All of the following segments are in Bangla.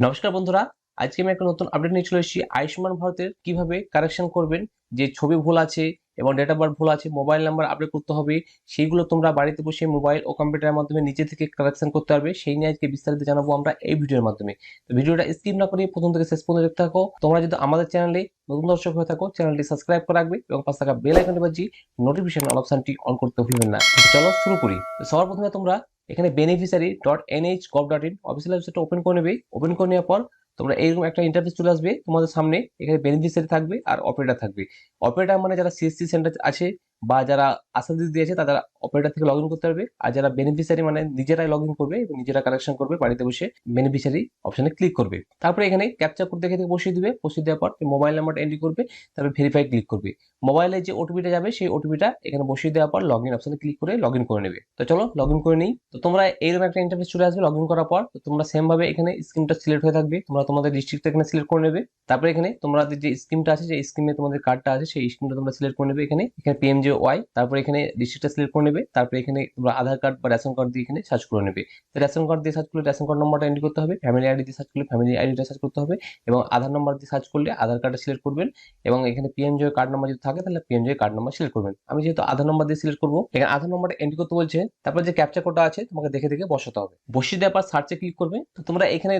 নমস্কার বন্ধুরা, আজকে আমি একটা নতুন আপডেট নিয়ে চলে এসেছি। আয়ুষ্মান ভারতের কিভাবে কারেকশন করবেন, যে ছবি ভুল আছে এবং ডেট অফ বার্থ ভুল আছে, মোবাইল নাম্বার আপডেট করতে হবে, সেইগুলো তোমরা বাড়িতে বসে মোবাইল ও কম্পিউটারের মাধ্যমে নিজে থেকে কারেকশন করতে পারবে। সেই নিয়ে আজকে বিস্তারিত জানাবো আমরা এই ভিডিওর মাধ্যমে। তো ভিডিওটা স্কিপ না করে প্রথম থেকে শেষ পর্যন্ত দেখতে থাকো। তোমরা যদি আমাদের চ্যানেলে নতুন দর্শক হয়ে থাকো, চ্যানেলটি সাবস্ক্রাইব করে রাখবে এবং পাশে থাকা বেল আইকনটি বাজিয়ে নোটিফিকেশন অপশনটি অন করতে ভুলবেন না। তো চলো শুরু করি। তো সবার প্রথমে তোমরা এখানে beneficiary.nh.gov.in অফিসিয়াল ওয়েবসাইটটা ওপেন করে নেবে। ওপেন করে নেওয়ার পর তোমরা এরকম একটা ইন্টারফেস চলে আসবে তোমাদের সামনে। এখানে বেনিফিশিয়ারি থাকবে আর অপারেটর থাকবে। অপারেটর মানে যারা সিএসসি সেন্টার আছে বা যারা আশা দিদি আছে তারা অপারেটর থেকে লগ ইন করতে পারবে, আর যারা বেনিফিশিয়ারি মানে নিজেরাই লগ ইন করবে এবং নিজেরা কালেকশন করবে, বাড়িতে বসে বেনিফিশিয়ারি অপশনে ক্লিক করবে। তারপরে এখানে ক্যাপচার কোড দেখে বসিয়ে দিবে। বসিয়ে দেওয়ার পর মোবাইল নাম্বারটা এন্ট্রি করবে, তারপরে ভেরিফাই ক্লিক করবে। মোবাইলে যে ওটিপিটা যাবে সেই ওটিপিটা এখানে বসিয়ে দেওয়ার পর লগ ইন অপশনে ক্লিক করে লগ ইন করে নেবে। তো চলো লগ ইন করে নিই। তো তোমরা এইরকম একটা ইন্টারফেস চলে আসবে লগ ইন করার পর। তো তোমরা সেম ভাবে এখানে স্কিমটা সিলেক্ট হয়ে থাকবে, তোমরা তোমাদের ডিস্ট্রিক্টটা এখানে সিলেক্ট করে নেবে। তারপরে এখানে তোমাদের যে স্কিমটা আছে, যে স্কিমে তোমাদের কার্ডটা আছে সেই স্কিমটা তোমরা সিলেক্ট করে নেবে। এখানে এখানে পিএমজেওয়াই, তারপরে এখানে ডিস্ট্রিক্টটা সিলেক্ট করে নেবে। তারপরে এখানে তোমরা আধার কার্ড বা রেশন কার্ড দিয়ে এখানে সার্চ করে নেবে। তো রেশন কার্ড দিয়ে সার্চ করলে রেশন কার্ড নম্বরটা এন্ট্রি করতে হবে, ফ্যামিলি আইডি দিয়ে সার্চ করলে ফ্যামিলি আইডিটা সার্চ করতে হবে, এবং আধার নম্বর দিয়ে সার্চ করলে আধার কার্ডটা সিলেক্ট করবেন, এবং এখানে পিএমজে কার্ড নাম্বার যদি থাকে তাহলে পিএমজে কার্ড নাম্বার সিলেক্ট করবেন। আমি যেহেতু আধার নম্বর দিয়ে সিলেক্ট করবো, এখানে আধার নম্বরটা এন্ট্রি করতে বলছে। তারপর যে ক্যাপচা কোডটা আছে তোমাকে দেখে দেখে বসাতে হবে। বসিয়ে দেওয়ার পর সার্চে ক্লিক করবে। তো তোমরা এখানে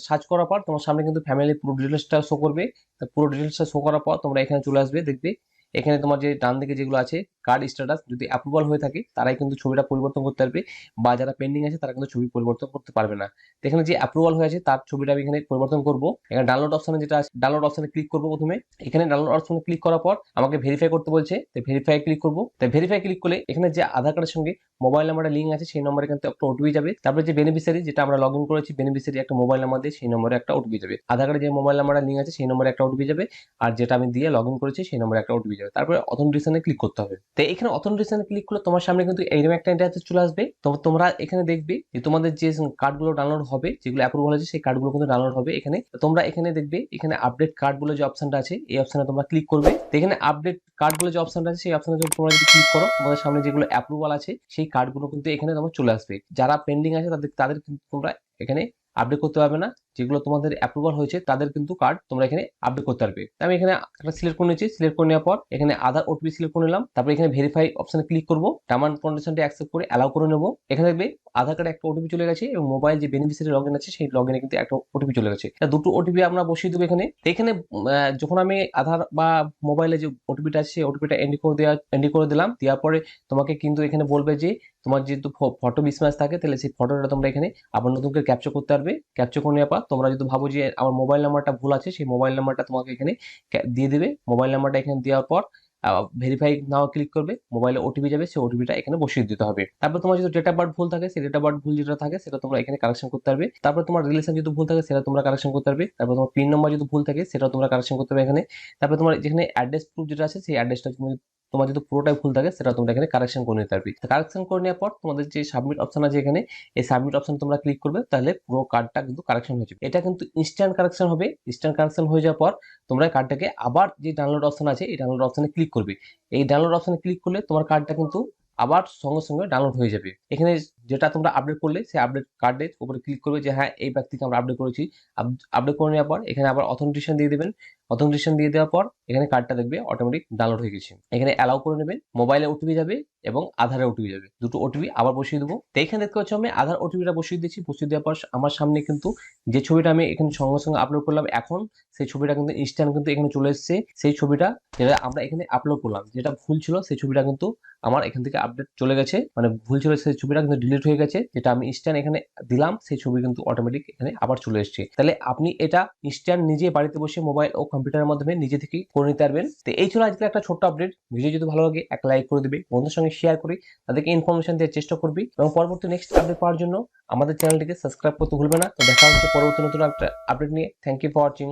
সার্চ করার পর তোমার সামনে কিন্তু ফ্যামিলি পুরো ডিটেলসটা শো করবে। তো পুরো ডিটেলসটা শো করার পর তোমরা এখানে চলে আসবে, দেখবে এখানে তোমার যে ডান দিকে যেগুলো আছে কার্ড স্ট্যাটাস, যদি অ্যাপ্রুভাল হয়ে থাকে তারাই কিন্তু ছবিটা পরিবর্তন করতে পারবে, বা যারা পেন্ডিং আছে তারা কিন্তু ছবি পরিবর্তন করতে পারবে না। তো এখানে যে অ্যাপ্রুভাল হয়ে আছে তার ছবিটা আমি এখানে পরিবর্তন করব। এখানে ডাউনলোড অপশনে যেটা আছে ডাউনলোড অপশনে ক্লিক করব প্রথমে। এখানে ডাউনলোড অপশনে ক্লিক করার পর আমাকে ভেরিফাই করতে বলছে, তো ভেরিফাই ক্লিক করব। তো ভেরিফাই ক্লিক করলে এখানে যে আধার কার্ডের সঙ্গে মোবাইল নাম্বারটা লিঙ্ক আছে সেই নম্বরে কিন্তু একটা ওটিপি যাবে। তারপরে যে বেনিফিশিয়ারি যেটা আমরা লগ ইন করেছি, বেনিফিশিয়ারি একটা মোবাইল নাম্বার দিয়ে সেই নম্বরে একটা ওটিপি যাবে। আধার কার্ডে যে মোবাইল নাম্বারটা লিঙ্ক আছে সেই নম্বরে একটা ওটিপি যাবে, আর যেটা আমি দিয়ে লগ ইন করেছি সেই নম্বরে একটা ওটিপি যাবে। তারপরে অথেন্টিকেশনে ক্লিক করতে হবে। তো এখানে অথেন্টিকেশনে ক্লিক করলে তোমার সামনে কিন্তু এইরকম একটা ইন্টারফেস চলে আসবে। তো তোমরা এখানে দেখবে যে তোমাদের যে কার্ডগুলো ডাউনলোড হবে, যেগুলো অ্যাপ্রুভাল আছে সেই কার্ডগুলো কিন্তু ডাউনলোড হবে এখানে। তো তোমরা এখানে দেখবে এখানে আপডেট কার্ড বলে যে অপশনটা আছে এই অপশনে তোমরা ক্লিক করবে। তো এখানে আপডেট কার্ড বলে যে অপশনটা আছে সেই অপশনে তোমরা যদি ক্লিক করো, তোমাদের সামনে যেগুলো অ্যাপ্রুভাল আছে সেই কার্ডগুলো কিন্তু এখানে তোমার চলে আসবে। যারা পেন্ডিং আছে তাদের কিন্তু তোমরা এখানে আপডেট করতে পারবে না। যেগুলো তোমাদের অ্যাপ্রুভাল হয়েছে তাদের কিন্তু কার্ড তোমরা এখানে আপডেট করতে পারবে। আমি এখানে একটা সিলেক্ট করে নিয়েছি। সিলেক্ট করে নেওয়ার পর এখানে আধার ওটিপি সিলেক্ট করে নিলাম। তারপরে এখানে ভেরিফাই অপশনে ক্লিক করব, টার্ম এন্ড কন্ডিশনটি অ্যাকসেপ্ট করে অ্যালাউ করে নেব। এখানে দেখবে আধার কার্ডে একটা ওটিপি চলে গেছে এবং মোবাইল যে বেনিফিশিয়ারি লগ ইন আছে সেই লগ ইনে কিন্তু একটা ওটিপি চলে গেছে। দুটো ওটিপি আমরা বসিয়ে দেবো এখানে। এখানে যখন আমি আধার বা মোবাইলে যে ওটিপিটা আছে সেই ওটিপিটা এন্ট্রি করে দিলাম। দেওয়ার পরে তোমাকে কিন্তু এখানে বলবে যে তোমার যেহেতু ফটো মিসম্যাচ থাকে তাহলে সেই ফটোটা তোমরা এখানে আবার নতুন করে ক্যাপচার করতে পারবে। ক্যাপচার করে নেওয়ার পর তোমরা যদি ভাবো যে আমার মোবাইল নাম্বারটা ভুল আছে, সেই মোবাইল নাম্বারটা তোমাকে এখানে দিয়ে দেবে। মোবাইল নাম্বারটা এখানে দেওয়ার পর ভেরিফাই নাও ক্লিক করবে, মোবাইলে ওটিপি যাবে, সেই ওটিপিটা এখানে বসিয়ে দিতে হবে। তারপর তোমার যদি ডেট অফ বার্থ ভুল থাকে সেই ডেট অফ বার্থ ভুল যেটা থাকে সেটা তোমরা এখানে কারেকশন করতে পারবে। তারপর তোমার রিলেশন যদি ভুল থাকে সেটা তোমরা কারেকশন করতে পারবে। তারপর তোমার পিন নাম্বার যদি ভুল থাকে সেটা তোমরা কারেকশন করতে পারবে এখানে। তারপর তোমার যেখানে অ্যাড্রেস প্রুফ যেটা আছে সেই অ্যাড্রেসটা তোমার যদি পুরোটাই ভুল থাকে সেটা তোমরা এখানে কারেকশন করে নিতে পারবে। কারেকশন করে নেওয়ার পর তোমাদের যে সাবমিট অপশন আছে এখানে, এই সাবমিট অপশন তোমরা ক্লিক করবে, তাহলে পুরো কার্ডটা কিন্তু কারেকশন হয়ে যাবে। এটা কিন্তু ইনস্ট্যান্ট কারেকশন হবে। ইনস্ট্যান্ট কারেকশন হয়ে যাওয়ার পর তোমরা কার্ডটাকে আবার যে ডাউনলোড অপশন আছে এই ডাউনলোড অপশনে ক্লিক করবে। এই ডাউনলোড অপশনে ক্লিক করলে তোমার কার্ডটা কিন্তু আবার সঙ্গে সঙ্গে ডাউনলোড হয়ে যাবে। এখানে যেটা তোমরা আপডেট করলে সেই আপডেট কার্ডের উপরে ক্লিক করবে যে হ্যাঁ এই ব্যক্তিকে আমরা আপডেট করেছি। আপডেট করে নেওয়ার পর এখানে আবার অথেন্টিকেশন দিয়ে দেবেন। অথেন্টিকেশন দিয়ে দেওয়ার পর এখানে কার্ডটা দেখবে অটোমেটিক ডাউনলোড হয়ে গেছে। এখানে অ্যালাউ করে নেবেন। মোবাইলে ওটিপি যাবে এবং আধারে ওটিপি যাবে, দুটো ওটিপি আবার বসিয়ে দেবো। তো এখানে দেখতে পাচ্ছ আমি আধার ওটিপিটা বসিয়ে দিয়েছি। বসিয়ে দেওয়ার পর আমার সামনে কিন্তু যে ছবিটা আমি এখানে সঙ্গে সঙ্গে আপলোড করলাম এখন, সেই ছবিটা কিন্তু ইনস্ট্যান্ট কিন্তু এখানে চলে এসেছে। সেই ছবিটা যেটা আমরা এখানে আপলোড করলাম, যেটা ভুল ছিল সেই ছবিটা কিন্তু আমার এখান থেকে আপডেট চলে গেছে, মানে ভুল ছিল সেই ছবিটা কিন্তু ডিলিট হয়ে গেছে। যেটা আমি ইনস্ট্যান্ট এখানে দিলাম সেই ছবি কিন্তু অটোমেটিক এখানে আবার চলে এসেছে। তাহলে আপনি এটা ইনস্ট্যান্ট নিজে বাড়িতে বসে মোবাইল ও কম্পিউটারের মাধ্যমে নিজে থেকেই করে নিতে পারবেন। তো এই ছিল আজকে একটা ছোট্ট আপডেট। ভিডিও যদি ভালো লাগে একটা লাইক করে দিবে, বন্ধুদের সঙ্গে শেয়ার করে তাদেরকে ইনফরমেশন দেওয়ার চেষ্টা করবি, এবং পরবর্তী নেক্সট আপডেট পাওয়ার জন্য আমাদের চ্যানেলটিকে সাবস্ক্রাইব করতে ভুলবে না। তো দেখা হচ্ছে পরবর্তী নতুন একটা আপডেট নিয়ে। Thank you for watching.